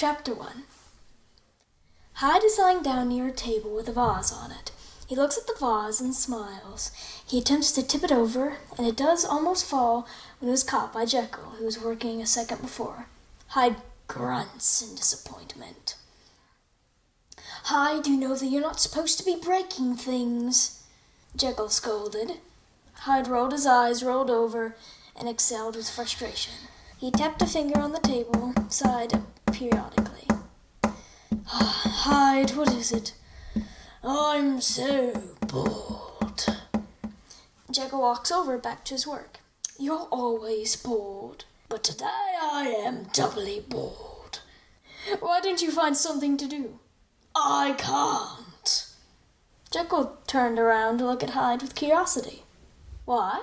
Chapter 1. Hyde is lying down near a table with a vase on it. He looks at the vase and smiles. He attempts to tip it over, and it does almost fall when it was caught by Jekyll, who was working a second before. Hyde grunts in disappointment. "Hyde, you know that you're not supposed to be breaking things," Jekyll scolded. Hyde rolled his eyes, rolled over, and exhaled with frustration. He tapped a finger on the table, sighed periodically. "Hyde, what is it?" "I'm so bored." Jekyll walks over back to his work. "You're always bored." "But today I am doubly bored." "Why don't you find something to do?" "I can't." Jekyll turned around to look at Hyde with curiosity. "Why?"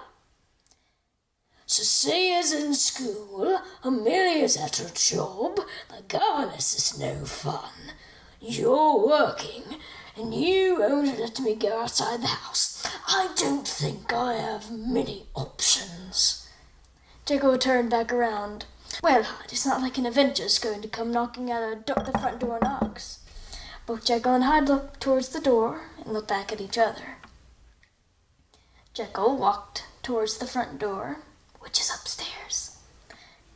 "Cecilia's in school, Amelia's at her job, the governess is no fun. You're working, and you won't let me go outside the house. I don't think I have many options." Jekyll turned back around. "Well, Hyde, it's not like an Avenger's going to come knocking at the front door knocks." Both Jekyll and Hyde looked towards the door and looked back at each other. Jekyll walked towards the front door, which is upstairs.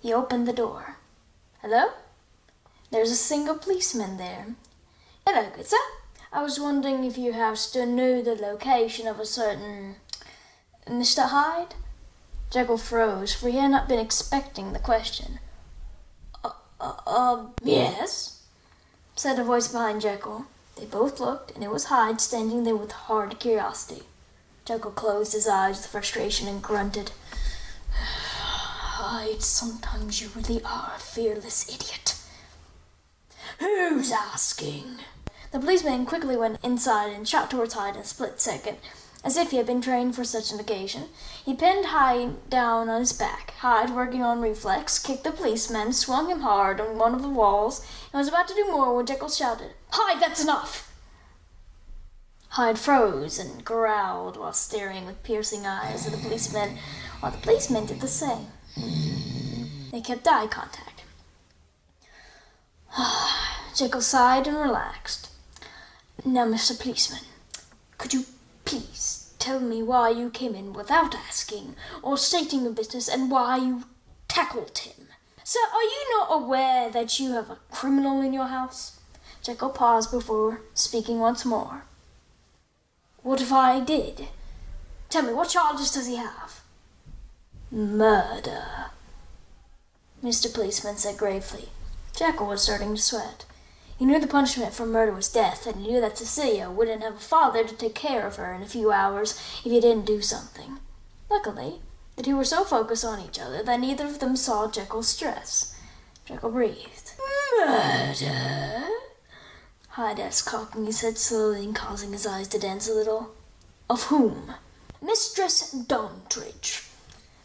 He opened the door. "Hello? There's a single policeman there." "Hello, good sir. I was wondering if you have to know the location of a certain Mr. Hyde?" Jekyll froze, for he had not been expecting the question. Yes," said a voice behind Jekyll. They both looked, and it was Hyde standing there with hard curiosity. Jekyll closed his eyes with frustration and grunted. "Hyde, sometimes you really are a fearless idiot." "Who's asking?" The policeman quickly went inside and shot towards Hyde in a split second, as if he had been trained for such an occasion. He pinned Hyde down on his back. Hyde, working on reflex, kicked the policeman, swung him hard on one of the walls, and was about to do more when Jekyll shouted, "Hyde, that's enough!" Hyde froze and growled while staring with piercing eyes at the policeman, while the policeman did the same. They kept eye contact. Jekyll sighed and relaxed. "Now, Mr. Policeman, could you please tell me why you came in without asking or stating your business, and why you tackled him? Sir, are you not aware that you have a criminal in your house?" Jekyll paused before speaking once more. "What if I did? Tell me, what charges does he have?" "Murder," Mr. Policeman said gravely. Jekyll was starting to sweat. He knew the punishment for murder was death, and he knew that Cecilia wouldn't have a father to take care of her in a few hours if he didn't do something. Luckily, the two were so focused on each other that neither of them saw Jekyll's stress. Jekyll breathed. "Murder?" Hyde asked, cocking his head slowly and causing his eyes to dance a little. "Of whom?" "Mistress Dontridge,"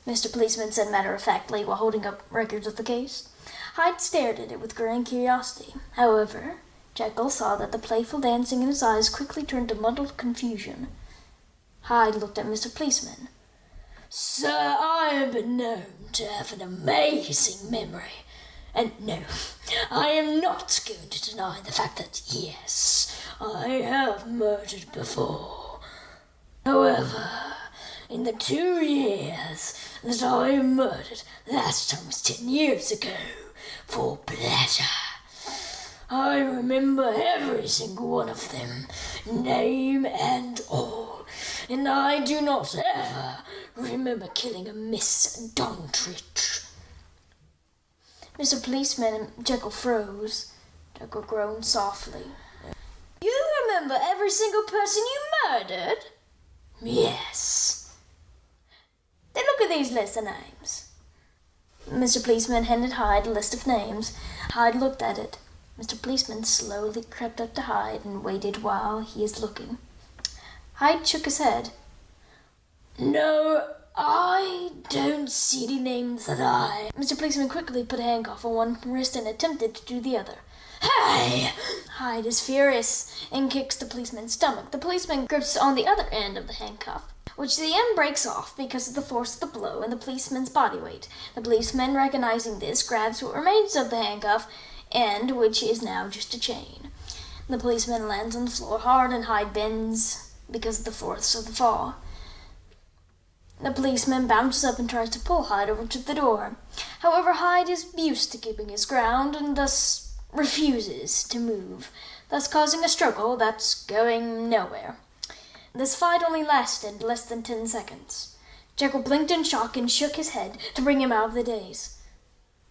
Mr. Policeman said matter-of-factly while holding up records of the case. Hyde stared at it with growing curiosity. However, Jekyll saw that the playful dancing in his eyes quickly turned to muddled confusion. Hyde looked at Mr. Policeman. "Sir, I have been known to have an amazing memory. And no, I am not going to deny the fact that, yes, I have murdered before. However, in the 2 years that I murdered, last time was 10 years ago, for pleasure. I remember every single one of them, name and all, and I do not ever remember killing a Miss Dontridge." Mr. Policeman and Jekyll froze. Jekyll groaned softly. "You remember every single person you murdered?" "Yes." "Then look at these lists of names." Mr. Policeman handed Hyde a list of names. Hyde looked at it. Mr. Policeman slowly crept up to Hyde and waited while he is looking. Hyde shook his head. "No, I don't see any names that I..." Mr. Policeman quickly put a handcuff on one wrist and attempted to do the other. "Hey!" Hyde is furious and kicks the policeman's stomach. The policeman grips on the other end of the handcuff, which the end breaks off because of the force of the blow and the policeman's body weight. The policeman, recognizing this, grabs what remains of the handcuff and which is now just a chain. The policeman lands on the floor hard and Hyde bends because of the force of the fall. The policeman bounces up and tries to pull Hyde over to the door. However, Hyde is used to keeping his ground and thus refuses to move, thus causing a struggle that's going nowhere. This fight only lasted less than 10 seconds. Jekyll blinked in shock and shook his head to bring him out of the daze.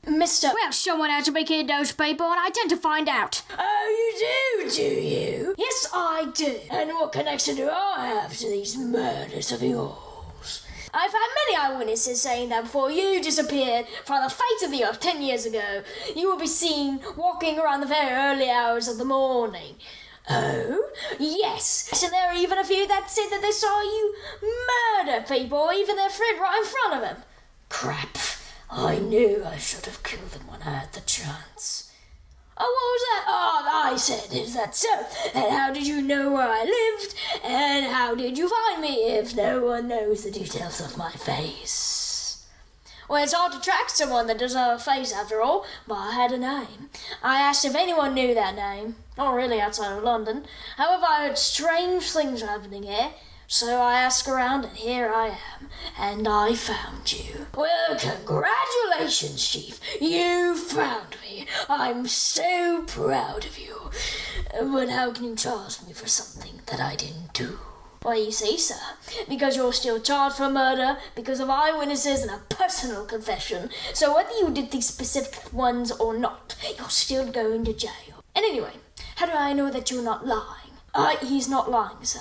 Mr. Well, someone has to be in those people, and I tend to find out. Oh, you do you? Yes, I do. And what connection do I have to these murders of yours? I've had many eyewitnesses saying that before you disappeared from the face of the earth 10 years ago, you will be seen walking around the very early hours of the morning. Oh? Yes, and there are even a few that said that they saw you murder people, even their friend right in front of them. Crap. I knew I should have killed them when I had the chance. Oh, what was that? Oh, I said, is that so? And how did you know where I lived? And how did you find me if no one knows the details of my face? Well, it's hard to track someone that doesn't have a face after all, but I had a name. I asked if anyone knew that name. Not really outside of London. However, I heard strange things happening here. So I asked around, and here I am, and I found you. Well, congratulations, Chief. You found me. I'm so proud of you. But how can you charge me for something that I didn't do? Well, you see, sir, because you're still charged for murder, because of eyewitnesses and a personal confession. So whether you did these specific ones or not, you're still going to jail. And anyway, how do I know that you're not lying? He's not lying, sir,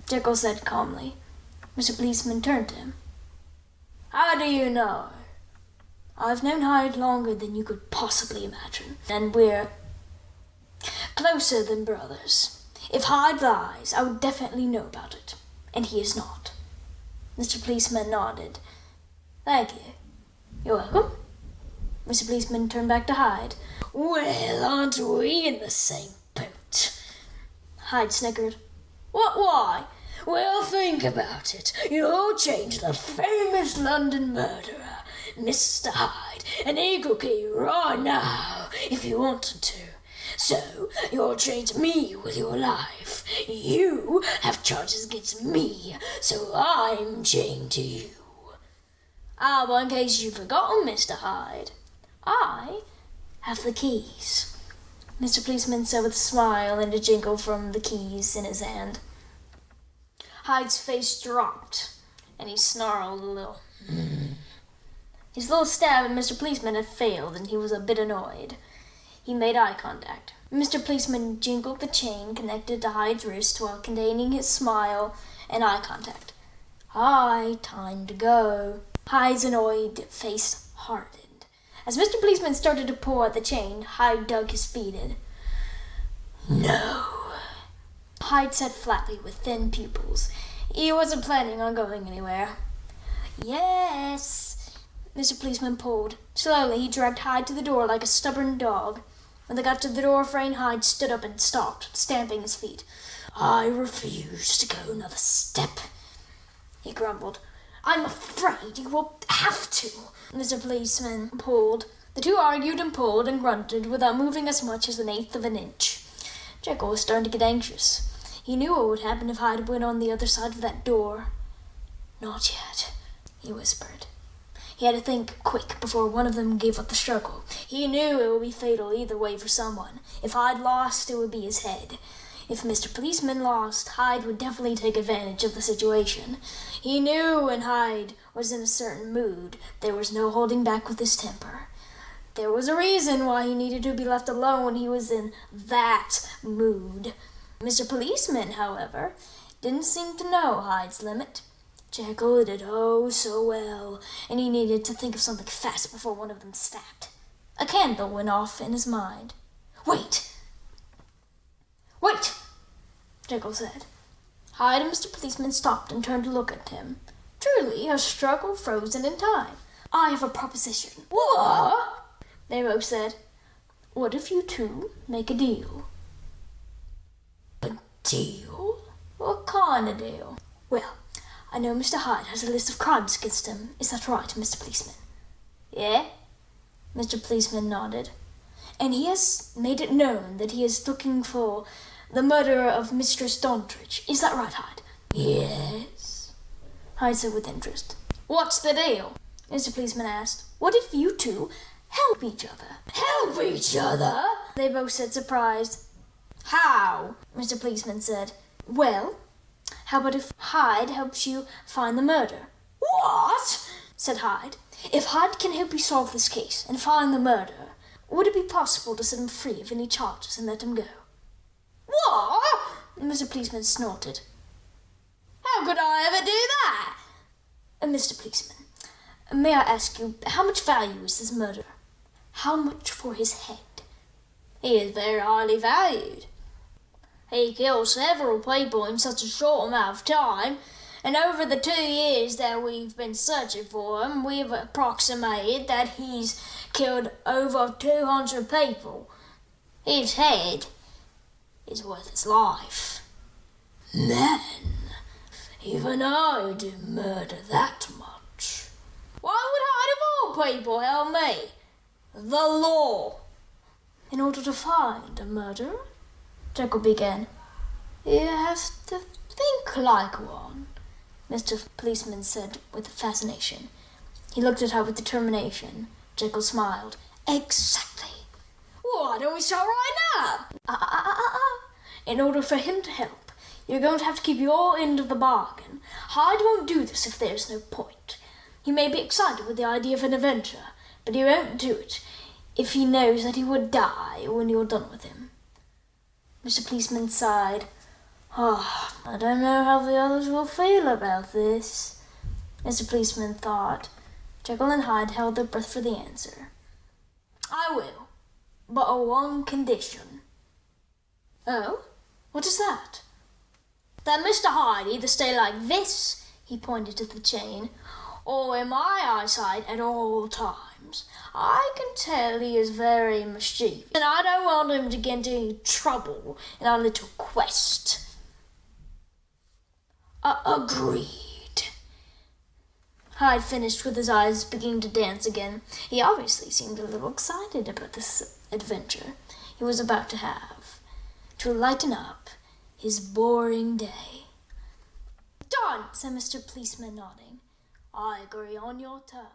Jekyll said calmly. Mr. Policeman turned to him. How do you know? I've known Hyde longer than you could possibly imagine, and we're closer than brothers. If Hyde lies, I would definitely know about it, and he is not. Mr. Policeman nodded. Thank you. You're welcome. Mr. Policeman turned back to Hyde. Well, aren't we in the same boat? Hyde snickered. What, why? Well, think about it. You're chained to the famous London murderer, Mr. Hyde, and he could kill you right now if you wanted to. So, you're chained to me with your life. You have charges against me, so I'm chained to you. Well, in case you've forgotten, Mr. Hyde, I have the keys, Mr. Policeman said with a smile and a jingle from the keys in his hand. Hyde's face dropped, and he snarled a little. His little stab at Mr. Policeman had failed, and he was a bit annoyed. He made eye contact. Mr. Policeman jingled the chain connected to Hyde's wrist while containing his smile and eye contact. Time to go. Hyde's annoyed face hardened. As Mr. Policeman started to pull at the chain, Hyde dug his feet in. No, Hyde said flatly with thin pupils. He wasn't planning on going anywhere. Yes. Mr. Policeman pulled. Slowly, he dragged Hyde to the door like a stubborn dog. When they got to the door frame, Hyde stood up and stopped, stamping his feet. I refuse to go another step, he grumbled. I'm afraid you will have to. Mr. Policeman pulled. The two argued and pulled and grunted without moving as much as 1/8 of an inch. Jekyll was starting to get anxious. He knew what would happen if Hyde went on the other side of that door. Not yet, he whispered. He had to think quick before one of them gave up the struggle. He knew it would be fatal either way for someone. If Hyde lost, it would be his head. If Mr. Policeman lost, Hyde would definitely take advantage of the situation. He knew when Hyde was in a certain mood, there was no holding back with his temper. There was a reason why he needed to be left alone when he was in that mood. Mr. Policeman, however, didn't seem to know Hyde's limit. Jekyll did so well, and he needed to think of something fast before one of them snapped. A candle went off in his mind. Wait! Jekyll said. Hyde and Mr. Policeman stopped and turned to look at him. Truly, a struggle frozen in time. I have a proposition. What? They both said. What if you two make a deal? A deal? What kind of deal? Well, I know Mr. Hyde has a list of crimes against him. Is that right, Mr. Policeman? Yeah? Mr. Policeman nodded. and he has made it known that he is looking for the murderer of Mistress Dontridge. Is that right, Hyde? Yes, Hyde said with interest. What's the deal? Mr. Policeman asked. What if you two help each other? Help each other? They both said, surprised. How? Mr. Policeman said. Well, how about if Hyde helps you find the murder? What? Said Hyde. If Hyde can help you solve this case and find the murderer, would it be possible to set him free of any charges and let him go? What? Mr. Policeman snorted. How could I ever do that? Mr. Policeman, may I ask you, how much value is this murderer? How much for his head? He is very highly valued. He killed several people in such a short amount of time, and over the 2 years that we've been searching for him, we've approximated that he's killed over 200 people. His head is worth his life. Man, even I didn't murder that much. Why would Hyde of all people help me? The law. In order to find a murderer, Jekyll began. You have to think like one, Mr. Policeman said with fascination. He looked at her with determination. Jekyll smiled. Exactly. Why don't we start right now? In order for him to help, you're going to have to keep your end of the bargain. Hyde won't do this if there's no point. He may be excited with the idea of an adventure, but he won't do it if he knows that he would die when you're done with him. Mr. Policeman sighed. Oh, I don't know how the others will feel about this. Mr. Policeman thought. Jekyll and Hyde held their breath for the answer. I will, but on one condition. Oh? What is that? That Mr. Hyde either stay like this, he pointed to the chain, or in my eyesight at all times. I can tell he is very mischievous, and I don't want him to get into any trouble in our little quest. Agreed. Hyde finished with his eyes beginning to dance again. He obviously seemed a little excited about this adventure he was about to have, to lighten up his boring day. Done, said Mr. Policeman, nodding. I agree on your terms.